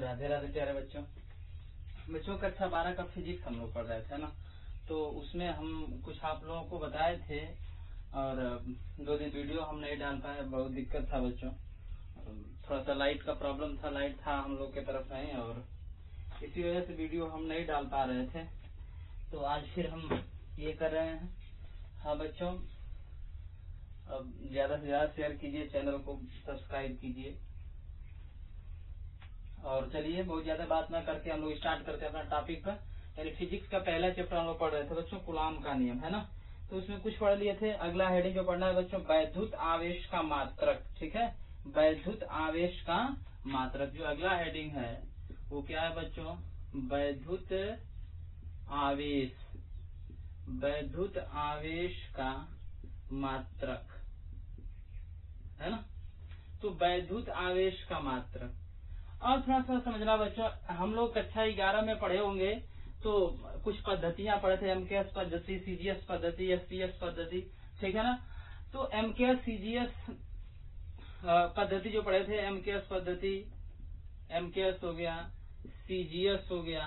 राधे राधे प्यारे बच्चों। कक्षा 12 का फिजिक्स हम लोग पढ़ रहे थे ना, तो उसमें हम कुछ आप लोगों को बताए थे और 2 दिन वीडियो हम नहीं डाल पाए, बहुत दिक्कत था बच्चों। थोड़ा सा लाइट का प्रॉब्लम था, लाइट था हम लोग के तरफ नहीं, और इसी वजह से वीडियो हम नहीं डाल पा रहे थे। तो आज फिर हम ये कर रहे हैं। हाँ बच्चों, अब ज्यादा से ज्यादा शेयर कीजिए, चैनल को सब्सक्राइब कीजिए। और चलिए बहुत ज्यादा बात ना करके हम लोग स्टार्ट करते हैं अपना टॉपिक का। यानी फिजिक्स का पहला चैप्टर हम लोग पढ़ रहे थे बच्चों, कूलॉम का नियम, है ना। तो उसमें कुछ पढ़ लिए थे। अगला हेडिंग जो पढ़ना है बच्चों, वैद्युत आवेश का मात्रक। ठीक है, वैद्युत आवेश का मात्रक जो अगला हेडिंग है वो क्या है बच्चों, वैद्युत आवेश, वैद्युत आवेश का मात्रक, है ना। तो वैद्युत आवेश का मात्रक। और थोड़ा सा समझना बच्चों, हम लोग कक्षा 11 में पढ़े होंगे तो कुछ पद्धतियां पढ़े थे, एमकेएस पद्धति, सीजीएस पद्धति, एसपीएस पद्धति, ठीक है ना। तो एमकेएस सीजीएस पद्धति जो पढ़े थे, एमकेएस पद्धति, एमकेएस हो गया, सीजीएस हो गया,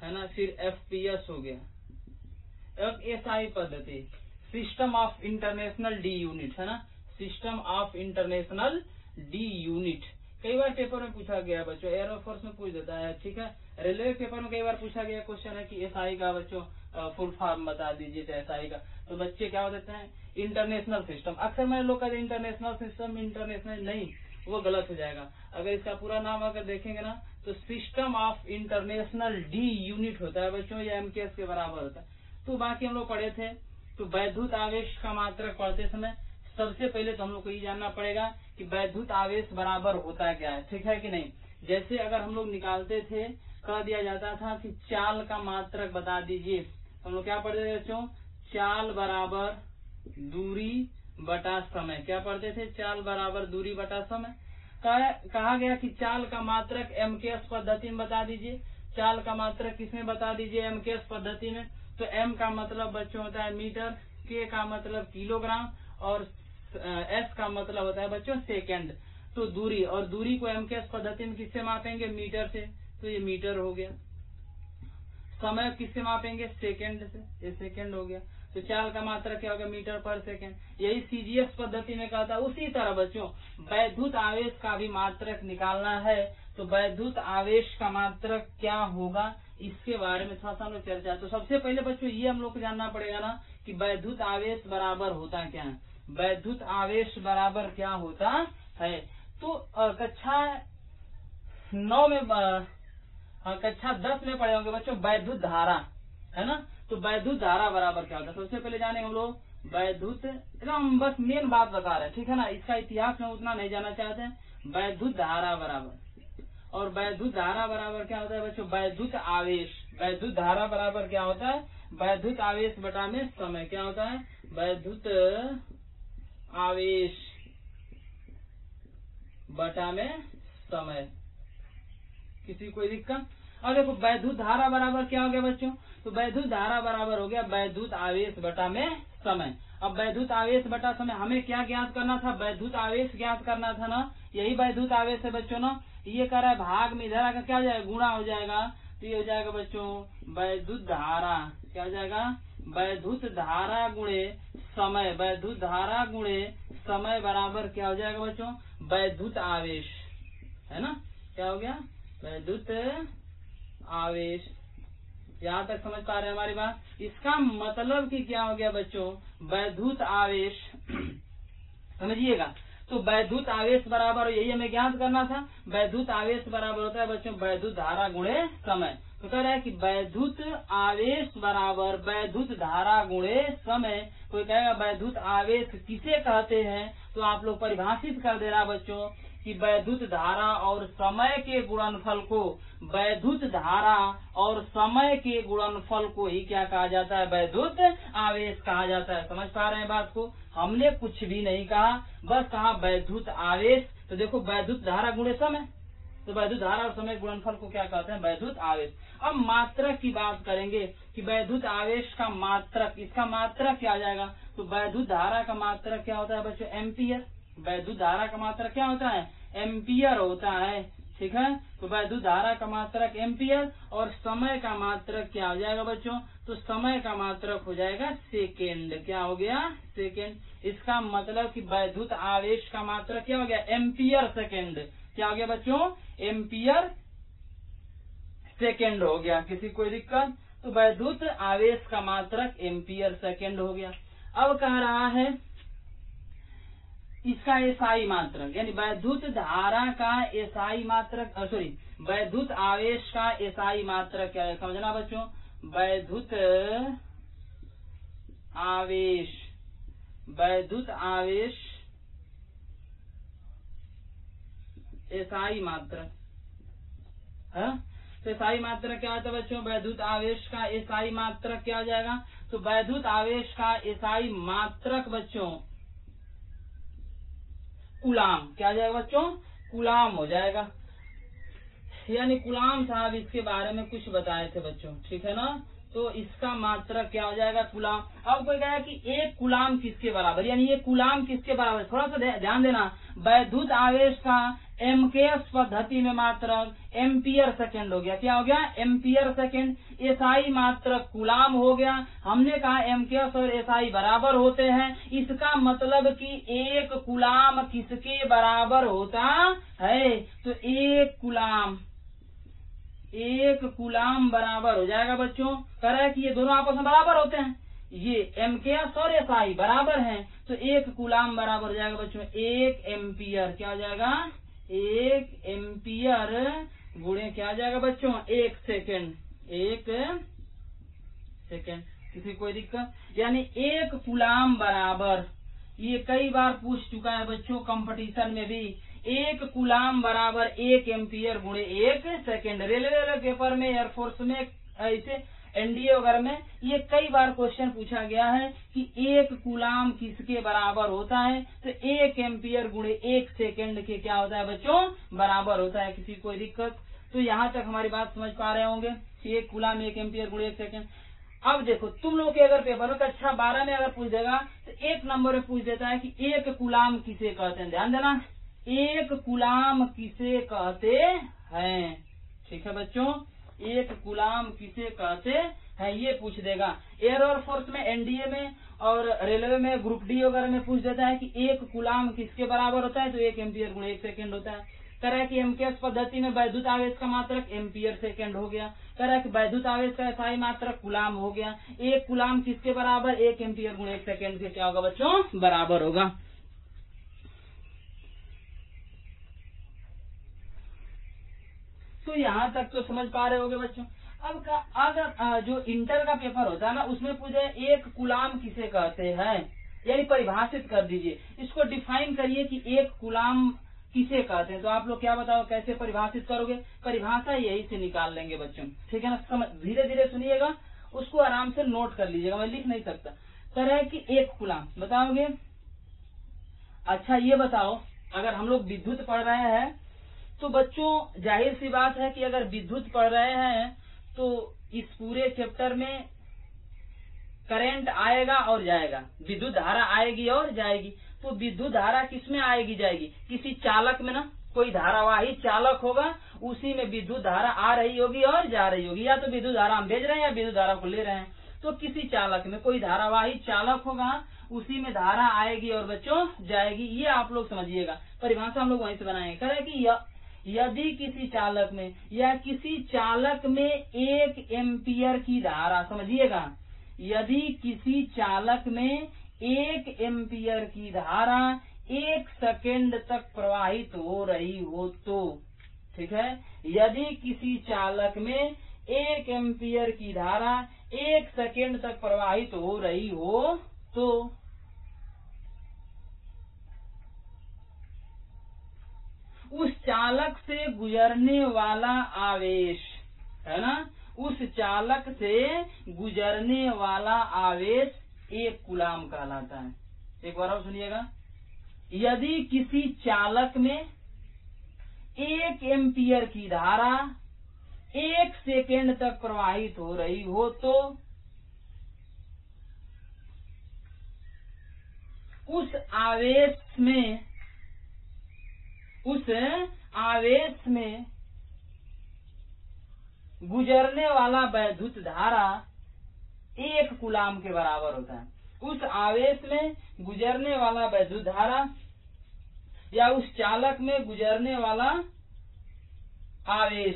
है ना, फिर एफपीएस हो गया। अब एसआई पद्धति, system of international D unit, है ना, system of international D unit. कई बार पेपर में पूछा गया बच्चों, एयरफोर्स में पूछ देता है, ठीक है। रेलवे पेपर में कई बार पूछा गया क्वेश्चन है कि एसआई का बच्चों फुल फॉर्म बता दीजिए, तो एसआई का तो बच्चे क्या देते हैं, इंटरनेशनल सिस्टम। अक्सर मैंने लोग कहते हैं इंटरनेशनल सिस्टम, इंटरनेशनल नहीं, वो गलत हो जाएगा। अगर इसका पूरा नाम अगर देखेंगे ना तो system of international D unit होता है बच्चों, या एमकेएस के बराबर होता है। तो बाकी हम लोग पढ़े थे। तो वैद्युत आवेश का मात्रक पढ़ते समय सबसे पहले तो हम लोग को ये जानना पड़ेगा कि वैद्युत आवेश बराबर होता क्या है, ठीक है कि नहीं। जैसे अगर हम लोग निकालते थे, कह दिया जाता था कि चाल का मात्रक बता दीजिए, तो हम लोग क्या पढ़ते थे बच्चों, चाल बराबर दूरी बटा समय। क्या पढ़ते थे, चाल बराबर दूरी बटा समय। कहा गया कि चाल का मात्रक एमकेएस पद्धति में बता दीजिए। चाल का मात्रक किसमें बता दीजिए, एमकेएस पद्धति में। तो एम का मतलब बच्चों होता है मीटर, के का मतलब किलोग्राम, और एस का मतलब होता है बच्चों सेकंड। तो दूरी, और दूरी को एमकेएस पद्धति में किससे मापेंगे, मीटर से, तो ये मीटर हो गया। समय किससे मापेंगे, सेकंड से, ये सेकंड हो गया। तो चाल का मात्रक क्या होगा, मीटर पर सेकंड। यही सीजीएस पद्धति में कहा था। उसी तरह बच्चों वैद्युत आवेश का भी मात्रक निकालना है, तो वैद्युत आवेश का मात्रक क्या होगा, इसके बारे में थोड़ा सा हम लोग चर्चा। तो सबसे पहले बच्चों ये हम लोग को जानना पड़ेगा ना कि वैद्युत आवेश बराबर होता क्या है, वैद्युत आवेश बराबर क्या होता है। तो कक्षा 9 में, कक्षा 10 में पढ़े होंगे बच्चों वैद्युत धारा, है ना। तो वैद्युत धारा बराबर क्या होता है, सबसे पहले जाने हम लोग वैद्युत, हम बस मेन बात बता रहे हैं, ठीक है ना। इसका इतिहास में उतना नहीं जाना चाहते हैं। वैद्युत धारा बराबर, और वैद्युत धारा बराबर क्या होता है बच्चों, वैद्युत आवेश। वैद्युत धारा बराबर क्या होता है, वैद्युत आवेश बटा में समय। क्या होता है, वैद्युत आवेश बटा में समय। किसी कोई दिक्कत। अब देखो वैद्युत धारा बराबर क्या हो गया बच्चों, तो वैद्युत धारा बराबर हो गया वैद्युत आवेश बटा में समय। अब वैद्युत आवेश बटा समय हमें क्या ज्ञात करना था, वैद्युत आवेश ज्ञात करना था ना, यही वैद्युत आवेश है बच्चों ना। ये कह रहा है भाग में इधर आकर क्या हो जाएगा, गुणा हो जाएगा। तो ये हो जाएगा बच्चों वैद्युत धारा, क्या हो जाएगा, वैद्युत धारा गुणे समय, वैद्युत धारा गुणे समय बराबर क्या हो जाएगा बच्चों, वैद्युत आवेश, है ना। क्या हो गया, वैद्युत आवेश। यहाँ तक समझ पा रहे हैं हमारी बात। इसका मतलब कि क्या हो गया बच्चों, वैद्युत आवेश समझिएगा। तो वैद्युत आवेश बराबर, यही हमें ज्ञात करना था, वैद्युत आवेश बराबर होता है बच्चों वैद्युत धारा गुणे समय। तो कह रहा है कि वैद्युत आवेश बराबर वैद्युत धारा गुणे समय। कोई कहेगा वैद्युत आवेश किसे कहते हैं, तो आप लोग परिभाषित कर देना बच्चों कि वैद्युत धारा और समय के गुणनफल को, वैद्युत धारा और समय के गुणनफल को ही क्या कहा जाता है, वैद्युत आवेश कहा जाता है। समझ पा रहे हैं बात को, हमने कुछ भी नहीं कहा, बस कहा वैद्युत आवेश। तो देखो वैद्युत धारा गुणे समय, तो वैद्युत धारा और समय गुणनफल को क्या कहते हैं, वैद्युत आवेश। अब मात्रक की बात करेंगे कि वैद्युत आवेश का मात्रक, इसका मात्रक क्या आ जाएगा, तो वैद्युत धारा का मात्रक क्या होता है बच्चों, एम्पियर। वैद्युत धारा का मात्रक क्या होता है, एम्पियर होता है, ठीक है। तो वैद्युत धारा का मात्रक एम्पियर और समय का मात्रक क्या हो जाएगा बच्चों, तो समय का मात्रक हो जाएगा सेकेंड। क्या हो गया, सेकेंड। इसका मतलब कि वैद्युत आवेश का मात्रक क्या हो गया, एम्पियर सेकेंड। क्या हो गया बच्चों, एम्पियर सेकेंड हो गया। किसी कोई दिक्कत, तो वैद्युत आवेश का मात्रक एम्पियर सेकेंड हो गया। अब कह रहा है इसका एसआई मात्रक, यानी वैद्युत धारा का एसआई मात्रक, सॉरी वैद्युत आवेश का एसआई मात्रक क्या है, समझना बच्चों। वैद्युत आवेश, वैद्युत आवेश एसआई मात्रक है। तो एसआई मात्रक क्या होता है बच्चों, वैद्युत आवेश का एसआई मात्रक क्या हो जाएगा, तो वैद्युत आवेश का एसआई मात्रक बच्चों कूलाम। क्या हो जाएगा बच्चों, कूलाम हो जाएगा। यानी कूलाम साहब इसके बारे में कुछ बताए थे बच्चों, ठीक है ना। तो इसका मात्रक क्या हो जाएगा, कूलाम। अब कोई कहा कि एक कूलाम किसके बराबर, यानी ये कूलाम किसके बराबर, थोड़ा सा ध्यान देना। वैद्युत आवेश का एमकेएस पद्धति में मात्रक एम्पियर सेकेंड हो गया। क्या हो गया, एम्पियर सेकेंड। एसआई मात्रक कूलाम हो गया। हमने कहा एमकेएस और एसआई बराबर होते हैं, इसका मतलब कि एक कूलाम किसके बराबर होता है, तो एक कूलाम बराबर हो जाएगा बच्चों। कह रहा है कि ये दोनों आपस में बराबर होते हैं, ये एमकेएस और एसआई बराबर हैं, तो एक कूलाम बराबर हो जाएगा बच्चों एक एम्पियर। क्या हो जाएगा, एक एम्पियर गुणे क्या हो जाएगा बच्चों, एक सेकेंड, एक सेकेंड। किसी कोई दिक्कत, यानी एक कूलाम बराबर, ये कई बार पूछ चुका है बच्चों कंपटीशन में भी, एक कूलाम बराबर एक एम्पियर गुणे एक सेकेंड। रेलवे पेपर में, एयरफोर्स में, ऐसे एनडीए वगैरह में ये कई बार क्वेश्चन पूछा गया है कि एक कूलाम किसके बराबर होता है, तो एक एम्पियर गुणे एक सेकेंड के क्या होता है बच्चों, बराबर होता है। किसी कोई दिक्कत, तो यहाँ तक हमारी बात समझ पा रहे होंगे, एक कूलाम एक एम्पियर गुणे एक सेकेंड। अब देखो तुम लोग के अगर पेपर में कक्षा 12 में अगर पूछ देगा तो एक नंबर में पूछ देता है कि एक कूलाम किसे कहते हैं। ध्यान देना, एक कूलाम किसे कहते हैं, ठीक है बच्चों, एक कूलाम किसे कहते हैं ये पूछ देगा। एयर फोर्स में, एनडीए में और रेलवे में, ग्रुप डी वगैरह में पूछ देता है कि एक कूलाम किसके बराबर होता है, तो एक एम्पियर गुणे एक सेकेंड होता है। कह रहा है कि एमकेएस पद्धति में वैद्युत आवेश का मात्रक एम्पियर सेकेंड हो गया। कह रहा है कि वैद्युत आवेश का एसआई मात्रक कूलाम हो गया। एक कूलाम किसके बराबर, एक एम्पियर गुणे एक सेकेंड के क्या होगा बच्चों, बराबर होगा। तो यहाँ तक तो समझ पा रहे होगे बच्चों। अब अगर जो इंटर का पेपर होता है ना, उसमें पूछे एक कूलाम किसे कहते हैं, यानी परिभाषित कर दीजिए, इसको डिफाइन करिए कि एक कूलाम किसे कहते हैं। तो आप लोग क्या बताओ, कैसे परिभाषित करोगे, परिभाषा यही से निकाल लेंगे बच्चों, ठीक है ना। समझ, धीरे धीरे सुनिएगा, उसको आराम से नोट कर लीजिएगा, मैं लिख नहीं सकता। कह है कि एक कूलाम बताओगे। अच्छा ये बताओ, अगर हम लोग विद्युत पढ़ रहे हैं तो बच्चों जाहिर सी बात है कि अगर विद्युत पढ़ रहे हैं तो इस पूरे चैप्टर में करंट आएगा और जाएगा, विद्युत धारा आएगी और जाएगी। तो विद्युत धारा किसमें आएगी जाएगी, किसी चालक में ना, कोई धारावाही चालक होगा, उसी में विद्युत धारा आ रही होगी और जा रही होगी। या तो विद्युत धारा हम भेज रहे हैं या विद्युत धारा को ले रहे हैं। तो किसी चालक में कोई धारावाही चालक होगा, उसी में धारा आएगी और बच्चों जाएगी। ये आप लोग समझिएगा, परिभाषा हम लोग वहीं से बनाएंगे। कह रहे कि यदि किसी चालक में या किसी चालक में एक एम्पियर की धारा, समझिएगा, यदि किसी चालक में एक एम्पियर की धारा एक सेकेंड तक प्रवाहित हो रही हो तो, ठीक है, यदि किसी चालक में एक एम्पियर की धारा एक सेकेंड तक प्रवाहित हो रही हो तो उस चालक से गुजरने वाला आवेश, है ना, उस चालक से गुजरने वाला आवेश एक कूलाम कहलाता है। एक बार और सुनिएगा, यदि किसी चालक में एक एम्पियर की धारा एक सेकेंड तक प्रवाहित हो रही हो तो उस आवेश में गुजरने वाला वैद्युत धारा 1 कूलाम के बराबर होता है। उस आवेश में गुजरने वाला वैद्युत धारा या उस चालक में गुजरने वाला आवेश,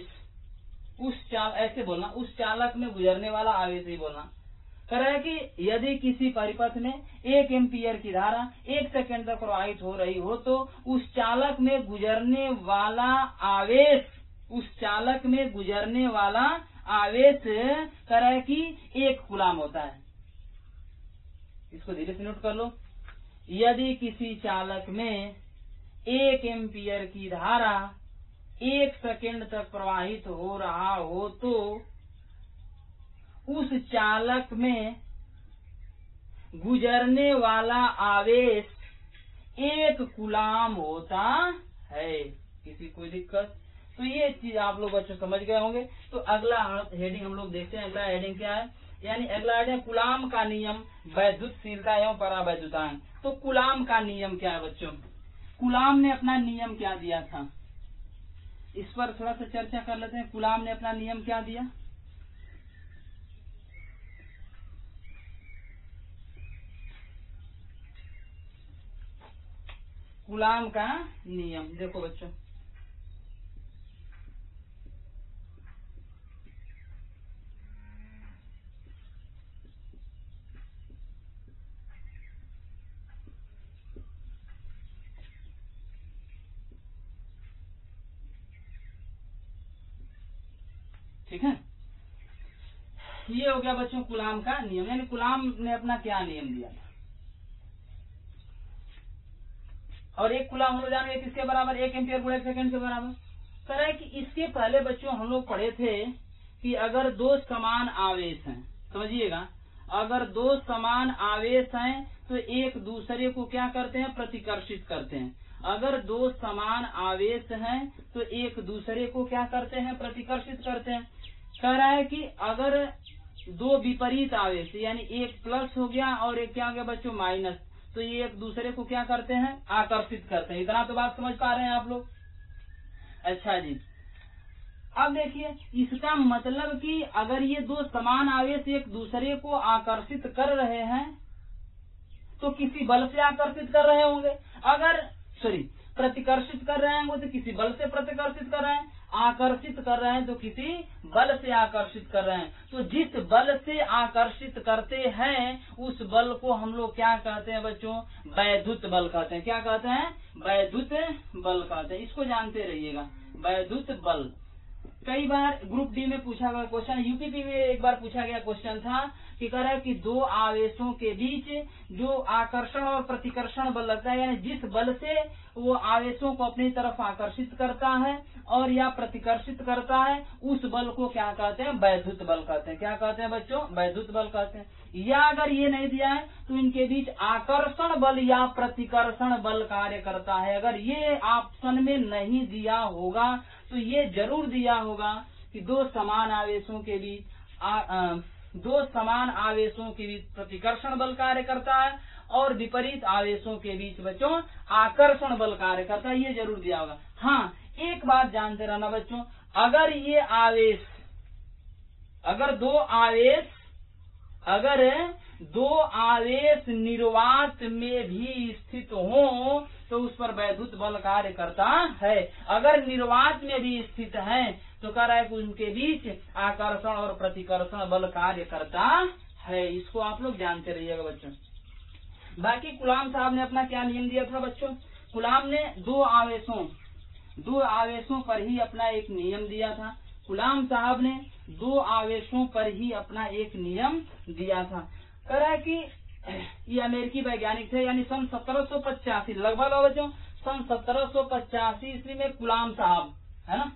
ऐसे बोलना, उस चालक में गुजरने वाला आवेश ही बोलना। कह रहा है कि यदि किसी परिपथ में 1 एम्पीयर की धारा 1 सेकंड तक प्रवाहित हो रही हो तो उस चालक में गुजरने वाला आवेश, उस चालक में गुजरने वाला आवेश कह रहा है कि 1 कूलाम होता है। इसको धीरे से नोट कर लो। यदि किसी चालक में 1 एम्पीयर की धारा 1 सेकंड तक प्रवाहित हो रहा हो तो उस चालक में गुजरने वाला आवेश 1 कूलाम होता है। किसी कोई दिक्कत? तो ये चीज आप लोग बच्चों समझ गए होंगे। तो अगला हेडिंग हम लोग देखते हैं। अगला हेडिंग क्या है? यानी अगला हेडिंग कूलाम का नियम, वैद्युतशीलता एवं परावैद्युतांक। तो कूलाम का नियम क्या है बच्चों? कूलाम ने अपना नियम क्या दिया था, इस पर थोड़ा सा चर्चा कर लेते हैं। कूलाम ने अपना नियम क्या दिया? कूलाम का नियम देखो बच्चों, ठीक है। ये हो गया बच्चों कूलाम का नियम, यानी कूलाम ने अपना क्या नियम दिया था। और 1 कूलाम हम लोग जानेंगे किसके बराबर? 1 एम्पियर गुणा 1 सेकंड के बराबर। कह रहा है कि इसके पहले बच्चों हम लोग पढ़े थे कि अगर 2 समान आवेश हैं, समझिएगा, अगर 2 समान आवेश हैं तो एक दूसरे को क्या करते हैं? प्रतिकर्षित करते हैं। अगर 2 समान आवेश हैं तो एक दूसरे को क्या करते हैं? प्रतिकर्षित करते हैं। कह रहा है कि अगर 2 विपरीत आवेश, यानी एक प्लस हो गया और एक क्या हो गया बच्चों? माइनस, तो ये एक दूसरे को क्या करते हैं? आकर्षित करते हैं। इतना तो बात समझ पा रहे हैं आप लोग? अच्छा जी, अब देखिए इसका मतलब कि अगर ये 2 समान आवेश एक दूसरे को आकर्षित कर रहे हैं तो किसी बल से आकर्षित कर रहे होंगे। अगर प्रतिकर्षित कर रहे होंगे तो किसी बल से प्रतिकर्षित कर रहे हैं, आकर्षित कर रहे हैं तो किसी बल से आकर्षित कर रहे हैं। तो जिस बल से आकर्षित करते हैं उस बल को हम लोग क्या कहते हैं बच्चों? वैद्युत बल कहते हैं। क्या कहते हैं? वैद्युत बल कहते हैं। इसको जानते रहिएगा, वैद्युत बल। कई बार ग्रुप डी में पूछा गया क्वेश्चन, यूपीपी में एक बार पूछा गया क्वेश्चन था कि कह रहा है कि 2 आवेशों के बीच जो आकर्षण और प्रतिकर्षण बल लगता है, यानी जिस बल से वो आवेशों को अपनी तरफ आकर्षित करता है और या प्रतिकर्षित करता है, उस बल को क्या कहते हैं? वैद्युत बल कहते हैं। क्या कहते हैं बच्चों? वैद्युत बल कहते हैं। या अगर ये नहीं दिया है तो इनके बीच आकर्षण बल या प्रतिकर्षण बल कार्य करता है। अगर ये ऑप्शन में नहीं दिया होगा तो ये जरूर दिया होगा कि 2 समान आवेशों के बीच 2 समान आवेशों के बीच प्रतिकर्षण बल कार्य करता है और विपरीत आवेशों के बीच बच्चों आकर्षण बल कार्य करता है। ये जरूर दिया होगा। हाँ, एक बात जानते रहना बच्चों, अगर ये आवेश, अगर दो आवेश निर्वात में भी स्थित हो तो उस पर वैद्युत बल कार्य करता है। अगर निर्वात में भी स्थित है तो कह रहा है कि उनके बीच आकर्षण और प्रतिकर्षण बल कार्य करता है। इसको आप लोग जानते रहिएगा बच्चों। बाकी कूलाम साहब ने अपना क्या नियम दिया था बच्चों? कूलाम ने 2 आवेशों पर ही अपना एक नियम दिया था। कूलाम साहब ने 2 आवेशों पर ही अपना एक नियम दिया था। कह रहा है कि ये अमेरिकी वैज्ञानिक थे, यानी सन 1785 लगभग बच्चों, सन 1785 ईस्वी में कूलाम साहब, है ना,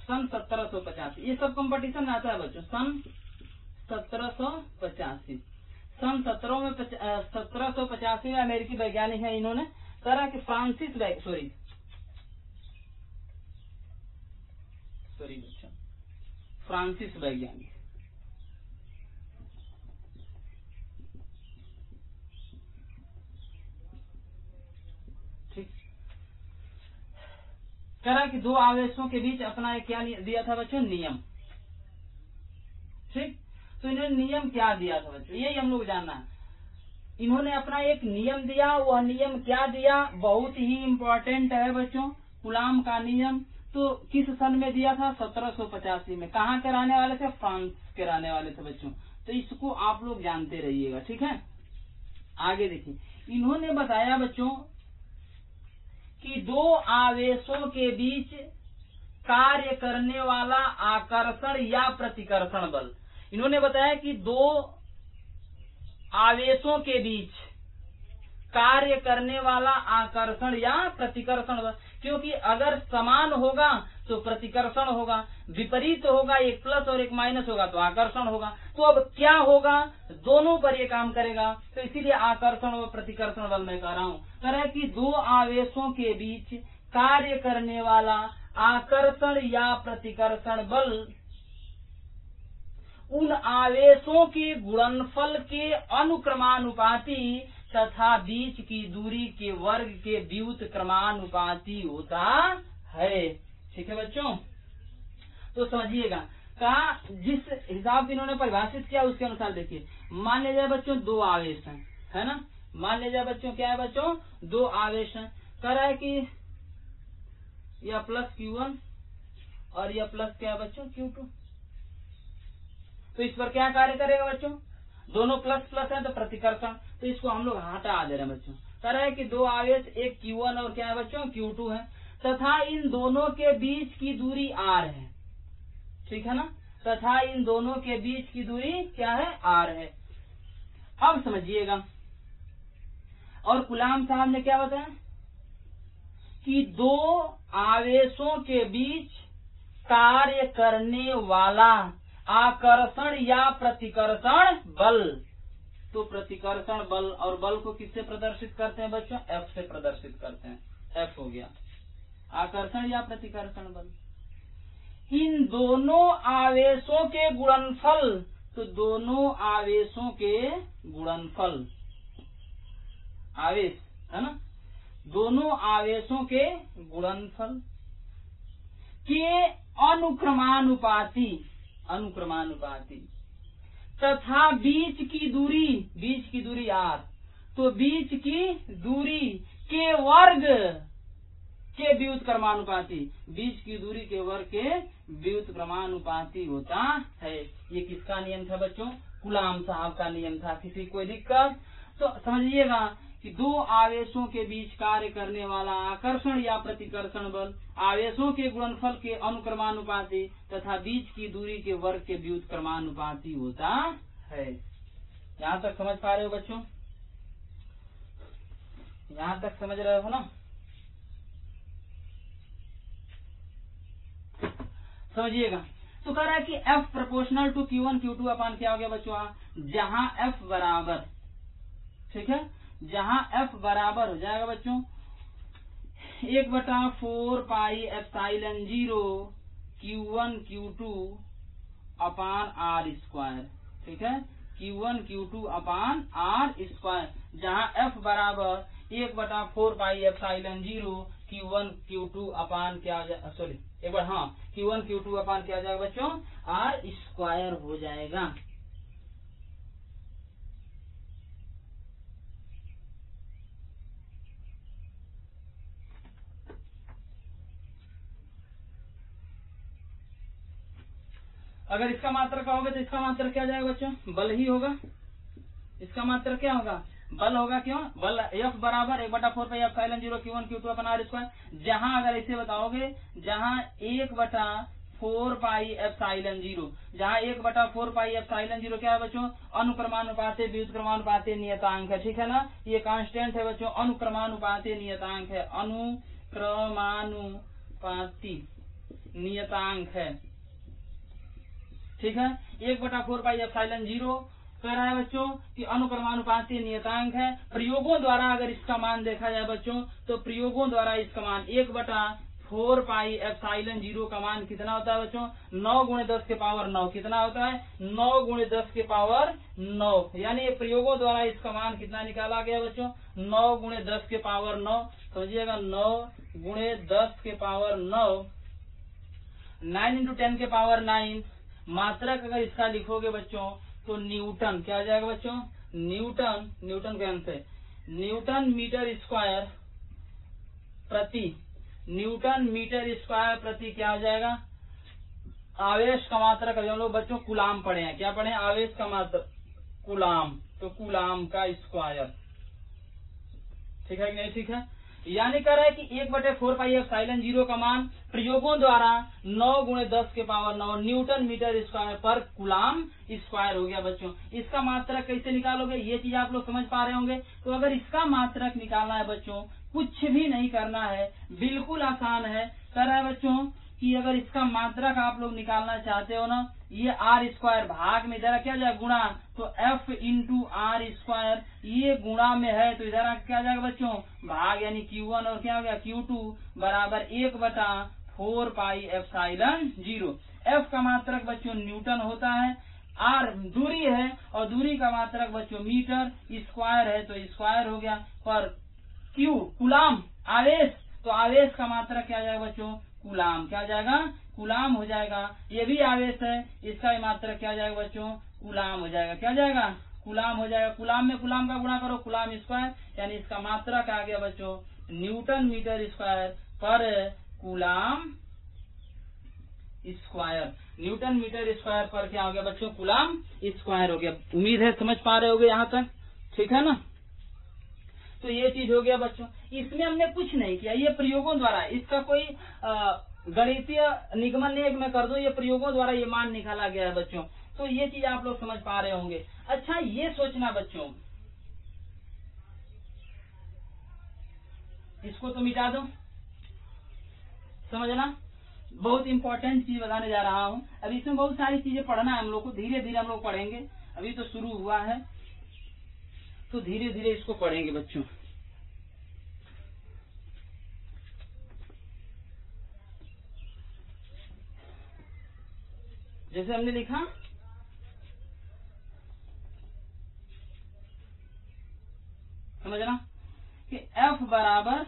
सन 1785, ये सब कंपटीशन में आता है बच्चों। सन 1785, सन 1785 में अमेरिकी वैज्ञानिक है, इन्होंने कहा कि फ्रांसिस वैज्ञानिक, कह रहा है कि दो आवेशों के बीच अपना एक क्या दिया था बच्चों, नियम। ठीक, तो इन्होंने नियम क्या दिया था बच्चों, यही हम लोग जानना है। इन्होंने अपना एक नियम दिया, वह नियम क्या दिया, बहुत ही इम्पोर्टेंट है बच्चों, कूलाम का नियम। तो किस सन में दिया था, 1785 में। कहाँ के रहने वाले थे, फ्रांस के रहने वाले थे बच्चों। तो इसको आप लोग जानते रहिएगा, ठीक है। आगे देखिए, इन्होंने बताया बच्चों कि दो आवेशों के बीच कार्य करने वाला आकर्षण या प्रतिकर्षण बल। इन्होंने बताया कि दो आवेशों के बीच कार्य करने वाला आकर्षण या प्रतिकर्षण बल, क्योंकि अगर समान होगा तो प्रतिकर्षण होगा, विपरीत होगा, एक प्लस और एक माइनस होगा तो आकर्षण होगा। तो अब क्या होगा, दोनों पर ये काम करेगा, तो इसीलिए आकर्षण और प्रतिकर्षण बल मैं कह रहा हूँ। कह रहा है कि दो आवेशों के बीच कार्य करने वाला आकर्षण या प्रतिकर्षण बल उन आवेशों के गुणनफल के अनुक्रमानुपाती तथा बीच की दूरी के वर्ग के व्युत क्रमानुपाती होता है। ठीक है बच्चों, तो समझिएगा कहा जिस हिसाब से इन्होंने परिभाषित किया उसके अनुसार देखिए। मान लिया जाए बच्चों दो आवेश हैं, है ना। मान लिया जाए बच्चों क्या है बच्चों, दो आवेश हैं। कह रहा है कि यह प्लस Q1 और यह प्लस क्या है बच्चों, Q2। तो इस पर क्या कार्य करेगा बच्चों, दोनों प्लस प्लस है तो प्रतिकर्षण, तो इसको हम लोग हटा दे रहे हैं बच्चों। कह रहा है कि दो आवेश, एक Q1 और क्या है बच्चों, Q2 है, तथा इन दोनों के बीच की दूरी R है। ठीक है ना, तथा इन दोनों के बीच की दूरी क्या है, R है। अब समझिएगा, और कूलाम साहब ने क्या बताया कि दो आवेशों के बीच कार्य करने वाला आकर्षण या प्रतिकर्षण बल। तो प्रतिकर्षण बल, और बल को किससे प्रदर्शित करते हैं बच्चों, F से प्रदर्शित करते हैं। F हो गया आकर्षण या प्रतिकर्षण बल। इन दोनों आवेशों के गुणनफल, तो दोनों आवेशों के गुणनफल, आवेश है ना, दोनों आवेशों के गुणनफल के अनुक्रमानुपाती तथा बीच की दूरी R, तो बीच की दूरी के वर्ग के व्युत क्रमानुपाती, बीच की दूरी के वर्ग के व्युत क्रमानुपाती होता है। ये किसका नियम था बच्चों, कूलाम साहब का नियम था। किसी कोई दिक्कत, तो समझिएगा कि दो आवेशों के बीच कार्य करने वाला आकर्षण या प्रतिकर्षण बल आवेशों के गुणनफल के अनुक्रमानुपाती तथा बीच की दूरी के वर्ग के व्युत क्रमानुपाती होता है। यहाँ तक समझ पा रहे हो बच्चों, यहाँ तक समझ रहे हो ना। समझिएगा, तो कह रहा है कि F proportional to Q1 Q2 अपान क्या हो गया बच्चों, जहां F बराबर, ठीक है, जहां F बराबर हो जाएगा बच्चों 1/4 पाई एप्सिलॉन 0 Q1 Q2 अपान R²। ठीक है, Q1 Q2 अपान R², जहां F बराबर 1/4 पाई एप्सिलॉन 0 Q1 Q2 अपान क्या, सॉरी एक बार, हाँ, Q1 Q2 अपान क्या जाएगा बच्चों, R² हो जाएगा। अगर इसका मात्रक कहोगे तो इसका मात्रक क्या जाएगा बच्चों, बल ही होगा। इसका मात्रक क्या होगा, बल होगा। क्यों, बल F बराबर 1/4 पाई एप्सिलॉन 0 Q1 Q2 अपन R²। जहां अगर ऐसे बताओगे, जहां 1/4 पाई एप्सिलॉन 0, जहां 1/4 पाई एप्सिलॉन 0 क्या है बच्चों, अनुक्रमानुपाती व्युत क्रमानुपाती नियतांक है। ठीक है ना, ये कांस्टेंट है बच्चों, अनुक्रमानुपाती नियतांक है, अनुक्रमानुपाती नियतांक है। ठीक है, 1/4 पाई एप्सिलॉन 0 कह रहा है बच्चों कि अनुक्रमानुपाती नियतांक है। प्रयोगों द्वारा अगर इसका मान देखा जाए बच्चों, तो प्रयोगों द्वारा इसका मान 4 पाई एप्सिलॉन 0 का मान कितना होता है बच्चों? 9 गुणे 10 के पावर 9। कितना होता है? 9 गुणे 10 के पावर 9। यानी ये प्रयोगों द्वारा इसका मान कितना निकाला गया बच्चों? 9 गुणे 10 के पावर 9। समझिएगा, 9 गुणे 10 के पावर 9, 9 इंटू 10 के पावर 9। मात्रक अगर इसका लिखोगे बच्चों तो न्यूटन, क्या आ जाएगा बच्चों? न्यूटन, न्यूटन के अंत से न्यूटन मीटर स्क्वायर प्रति, न्यूटन मीटर स्क्वायर प्रति क्या हो जाएगा? आवेश का मात्रक। अभी हम लोग बच्चों कूलाम पढ़े हैं, क्या पढ़े हैं? आवेश का मात्रक कूलाम, तो कूलाम का स्क्वायर। ठीक है कि नहीं? ठीक है। यानी कह रहा है कि 1/4 पाई एप्सिलॉन 0 का मान प्रयोगों द्वारा 9 गुणे 10 के पावर 9 न्यूटन मीटर स्क्वायर पर कूलाम स्क्वायर हो गया बच्चों। इसका मात्रक कैसे निकालोगे? ये चीज आप लोग समझ पा रहे होंगे। तो अगर इसका मात्रक निकालना है बच्चों, कुछ भी नहीं करना है, बिल्कुल आसान है। कह रहा है बच्चों कि अगर इसका मात्रक आप लोग निकालना चाहते हो ना, ये आर स्क्वायर भाग में इधर क्या जाएगा? गुणा, तो एफ इंटू आर स्क्वायर, ये गुणा में है तो इधर क्या जाएगा बच्चों? भाग, यानी Q1 और क्या हो गया? Q2 बराबर 1/4 पाई एप्सिलॉन 0। एफ का मात्रक बच्चों न्यूटन होता है, आर दूरी है और दूरी का मात्रक बच्चों मीटर स्क्वायर है तो स्क्वायर हो गया, पर क्यू कूलाम आवेश, तो आवेश का मात्रक क्या जाएगा बच्चों? कूलाम। क्या जाएगा? कूलाम हो जाएगा। ये भी आवेश है, इसका मात्रक क्या जाएगा बच्चों? कूलाम हो जाएगा। क्या जाएगा? कूलाम हो जाएगा। कूलाम में कूलाम का गुणा करो, कूलाम स्क्वायर, यानी इसका मात्रक आ गया बच्चों न्यूटन मीटर स्क्वायर पर coulomb square. Newton metre square पर क्या हो गया बच्चों? कूलाम स्क्वायर हो गया। उम्मीद है समझ पा रहे होगे यहाँ तक, ठीक है ना? तो ये चीज हो गया बच्चों। इसमें हमने कुछ नहीं किया, ये प्रयोगों द्वारा, इसका कोई गणितीय निगमन नहीं मैं कर दूं, ये प्रयोगों द्वारा ये मान निकाला गया है बच्चों। तो ये चीज आप लोग समझ पा रहे होंगे। अच्छा, ये सोचना बच्चों, इसको तो मिटा दो, समझना, बहुत इंपॉर्टेंट चीज बताने जा रहा हूँ। अब इसमें बहुत सारी चीजें पढ़ना है हम लोग को, धीरे धीरे हम लोग पढ़ेंगे, अभी तो शुरू हुआ है तो धीरे धीरे इसको पढ़ेंगे बच्चों। जैसे हमने लिखा समझना कि F बराबर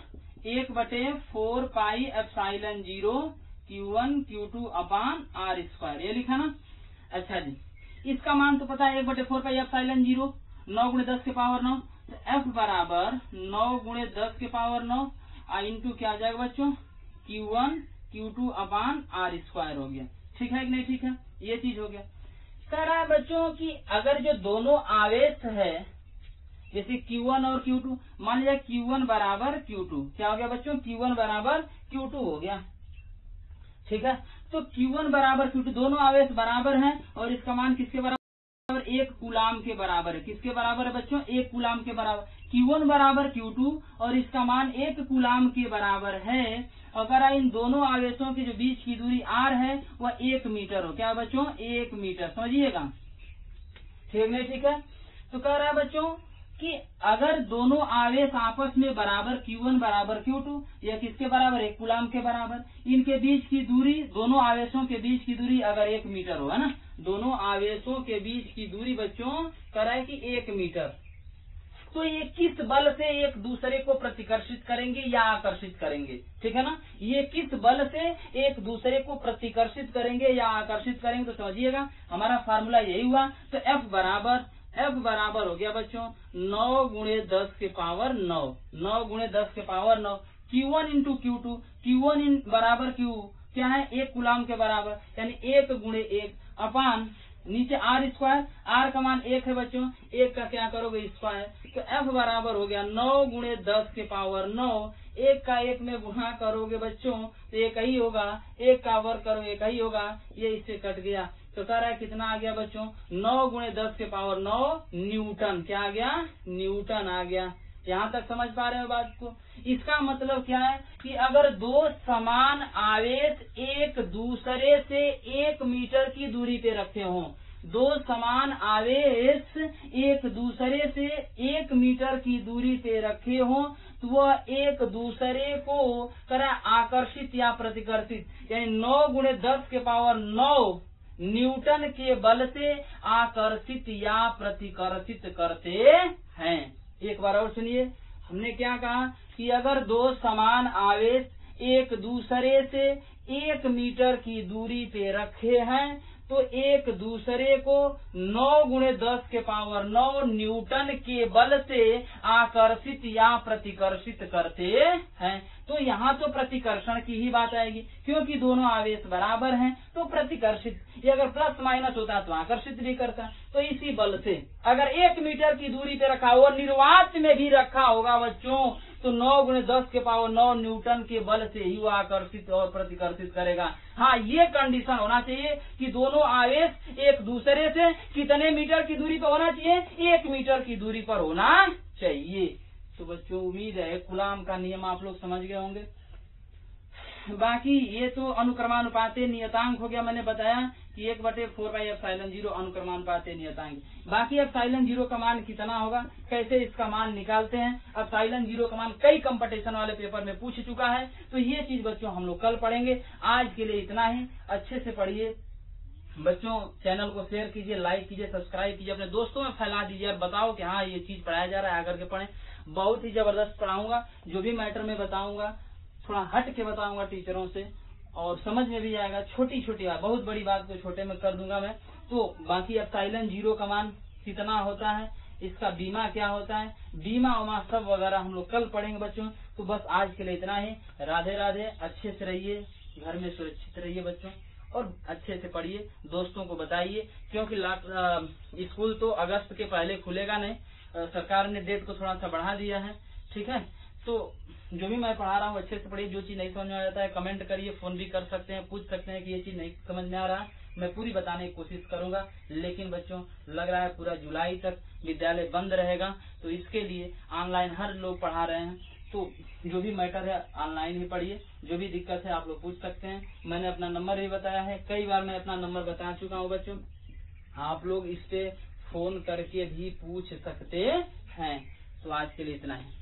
1/4 पाई एप्सिलॉन 0 Q1 Q2 अपान R स्क्वायर, ये लिखा ना। अच्छा जी, इसका मान तो पता है 1/4 पाई एप्सिलॉन 0, 9 गुणे 10 के पावर 9, तो F बराबर 9 गुणे 10 के पावर 9 इंटू क्या आ जाएगा बच्चों? Q1 Q2 अपान R स्क्वायर हो गया। ठीक है कि नहीं? ठीक है, ये चीज हो गया। कह रहा है बच्चों कि अगर जो दोनों आवेश है, जैसे Q1 और Q2, मान लिया Q1 बराबर Q2, क्या हो गया बच्चों? Q1 बराबर Q2 हो गया। ठीक है, तो Q1 बराबर Q2, दोनों आवेश बराबर हैं और इसका मान किसके बराबर? 1 कूलाम के बराबर है। किसके बराबर है बच्चों? 1 कूलाम के बराबर। Q1 बराबर Q2 और इसका मान 1 कूलाम के बराबर है। अगर इन दोनों आवेशों के जो बीच की दूरी R है वह 1 मीटर हो। क्या बच्चों? 1 मीटर, समझिएगा, ठीक नहीं? ठीक है, तो कह रहा है बच्चों कि अगर दोनों आवेश आपस में बराबर Q1 बराबर Q2, यह किसके बराबर? 1 कूलाम के बराबर। इनके बीच की दूरी, दोनों आवेशों के बीच की दूरी अगर 1 मीटर हो, है ना, दोनों आवेशों के बीच की दूरी बच्चों कह रहा है कि 1 मीटर, तो ये किस बल से एक दूसरे को प्रतिकर्षित करेंगे या आकर्षित करेंगे? ठीक है ना, ये किस बल से एक दूसरे को प्रतिकर्षित करेंगे या आकर्षित करेंगे, तो समझिएगा हमारा फार्मूला यही हुआ। तो F बराबर हो गया बच्चों 9 गुणे 10 के पावर 9, 9 गुणे 10 के power 9, Q1 into Q2, Q1 बराबर Q क्या है? 1 कूलाम के बराबर, यानी 1 गुणे 1 अपान नीचे R स्क्वायर, R का मान 1 है बच्चों, 1 का क्या करोगे? स्क्वायर, तो F बराबर हो गया 9 गुणे 10 के पावर 9, 1 का 1 में गुणा करोगे बच्चों तो एक ही होगा, 1 का वर्ग करो एक ही होगा, ये इससे कट गया। तो कह रहा है कितना आ गया बच्चों? 9 गुणे 10 के पावर 9 न्यूटन। क्या आ गया? न्यूटन आ गया। यहाँ तक समझ पा रहे हो बात को? इसका मतलब क्या है कि अगर दो समान आवेश एक दूसरे से 1 मीटर की दूरी पे रखे हों, दो समान आवेश एक दूसरे से 1 मीटर की दूरी पे रखे हों, तो वह एक दूसरे को करे आकर्षित या प्रतिकर्षित, यानी 9 गुणे 10 के पावर 9 न्यूटन के बल से आकर्षित या प्रतिकर्षित करते हैं। एक बार और सुनिए, हमने क्या कहा कि अगर दो समान आवेश एक दूसरे से 1 मीटर की दूरी पे रखे हैं तो एक दूसरे को 9 गुणे 10 के पावर 9 न्यूटन के बल से आकर्षित या प्रतिकर्षित करते हैं। तो यहाँ तो प्रतिकर्षण की ही बात आएगी, क्योंकि दोनों आवेश बराबर हैं, तो प्रतिकर्षित, ये अगर प्लस माइनस होता तो आकर्षित भी करता। तो इसी बल से अगर 1 मीटर की दूरी पे रखा हो, निर्वात में भी रखा होगा बच्चों, तो 9 गुणे 10 के पावर 9 न्यूटन के बल से ही वो आकर्षित और प्रतिकर्षित करेगा। हाँ, ये कंडीशन होना चाहिए कि दोनों आवेश एक दूसरे से कितने मीटर की दूरी पर होना चाहिए, 1 मीटर की दूरी पर होना चाहिए। तो बच्चों उम्मीद है कूलाम का नियम आप लोग समझ गए होंगे। बाकी ये तो अनुक्रमानुपाते नियतांक हो गया, मैंने बताया कि 1/4πε0 अनुक्रमानुपाते नियतांक। बाकी ε0 का मान कितना होगा, कैसे इसका मान निकालते हैं, ε0 का मान कई कंपटीशन वाले पेपर में पूछ चुका है, तो ये चीज बच्चों हम लोग कल पढ़ेंगे। आज के लिए इतना ही, अच्छे से पढ़िए बच्चों। चैनल को शेयर कीजिए, लाइक कीजिए, सब्सक्राइब कीजिए, अपने दोस्तों में फैला दीजिए और बताओ कि हाँ ये चीज पढ़ाया जा रहा है, आकर के पढ़ें। बहुत ही जबरदस्त पढ़ाऊंगा, जो भी मैटर में बताऊंगा थोड़ा हट के बताऊंगा टीचरों से, और समझ में भी आएगा। छोटी छोटी बात, बहुत बड़ी बात को छोटे में कर दूंगा मैं। तो बाकी ε0 का मान कितना होता है, इसका बीमा क्या होता है, बीमा उमा सब वगैरह हम लोग कल पढ़ेंगे बच्चों। तो बस आज के लिए इतना ही। राधे राधे, अच्छे से रहिए, घर में सुरक्षित रहिए बच्चों, और अच्छे से पढ़िए, दोस्तों को बताइए, क्योंकि स्कूल तो अगस्त के पहले खुलेगा नहीं, सरकार ने डेट को थोड़ा सा बढ़ा दिया है, ठीक है। तो जो भी मैं पढ़ा रहा हूँ अच्छे से पढ़िए। जो चीज नहीं समझ में आ जाता है कमेंट करिए, फोन भी कर सकते हैं, पूछ सकते हैं कि ये चीज नहीं समझ में आ रहा है, मैं पूरी बताने की कोशिश करूंगा। लेकिन बच्चों लग रहा है पूरा जुलाई तक विद्यालय बंद रहेगा, तो इसके लिए ऑनलाइन हर लोग पढ़ा रहे हैं। तो जो भी मैटर है ऑनलाइन ही पढ़िए, जो भी दिक्कत है आप लोग पूछ सकते हैं। मैंने अपना नंबर भी बताया है, कई बार मैं अपना नंबर बता चुका हूँ बच्चों, आप लोग इस पे फोन करके भी पूछ सकते हैं। तो आज के लिए इतना ही।